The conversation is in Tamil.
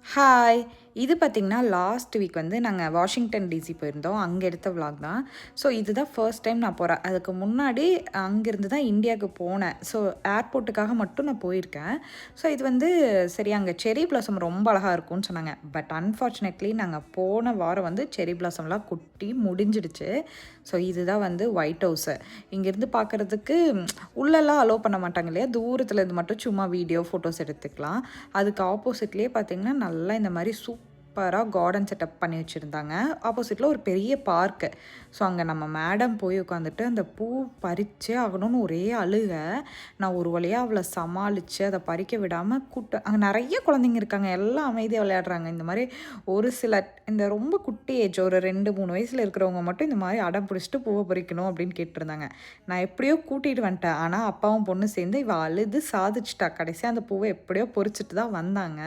ஹாய்! இது பார்த்தீங்கன்னா, லாஸ்ட் வீக் வந்து நாங்க வாஷிங்டன் டிசி போயிருந்தோம். அங்க எடுத்த விளாக் தான். ஸோ இதுதான் ஃபர்ஸ்ட் டைம் நான் போறேன். அதுக்கு முன்னாடி அங்கேருந்து தான் இந்தியாவுக்கு போனேன். ஸோ ஏர்போர்ட்டுக்காக மட்டும் நான் போயிருக்கேன். ஸோ இது வந்து சரி அங்க செர்ரி பிளாசம் ரொம்ப அழகா இருக்கும்னு சொன்னாங்க. பட் அன்ஃபார்ச்சுனேட்லி நாங்க போன வாரம் வந்து செர்ரி பிளாசம்லாம் கொட்டி முடிஞ்சிடுச்சு. ஸோ இதுதான் வந்து ஒயிட் ஹவுஸு. இங்கேருந்து பார்க்குறதுக்கு உள்ளலாம் அலோவ் பண்ண மாட்டாங்க இல்லையா? தூரத்துல இருந்து மட்டும் சும்மா வீடியோ, ஃபோட்டோஸ் எடுத்துக்கலாம். அதுக்கு ஆப்போசிட்லேயே பார்த்தீங்கன்னா, நல்லா இந்த மாரி சூப்பரா கார்டன் செட்டப் பண்ணி வச்சுருந்தாங்க. ஆப்போசிட்ல ஒரு பெரிய பார்க்கு. ஸோ அங்க நம்ம மேடம் போய் உட்காந்துட்டு அந்த பூ பறிச்சே ஆகணும்னு ஒரே அழுக. நான் ஒரு வழியா அவள சமாளிச்சு அத பறிக்க விடாம அங்க நெறைய குழந்தைங்க இருக்காங்க. எல்லாம் அமைதியா விளையாடுறாங்க. இந்த மாரி ஒரு சில இந்த ரொம்ப குட்டி ஏஜ் ஒரு 2, 3 வயசுல இருக்கிறவங்க மட்டும் இந்த மாரி அடம் பிடிச்சுட்டு பூவ பறிக்கணும் அப்படின்னு கேட்டுருந்தாங்க. நான் எப்படியோ கூட்டிட்டு வந்துட்டேன். ஆனா அப்பாவும் பொண்ணும் சேர்ந்து இவ அழுது சாதிச்சுட்டா. கடைசியா அந்த பூவ எப்படியோ பொறிச்சுட்டு தான் வந்தாங்க.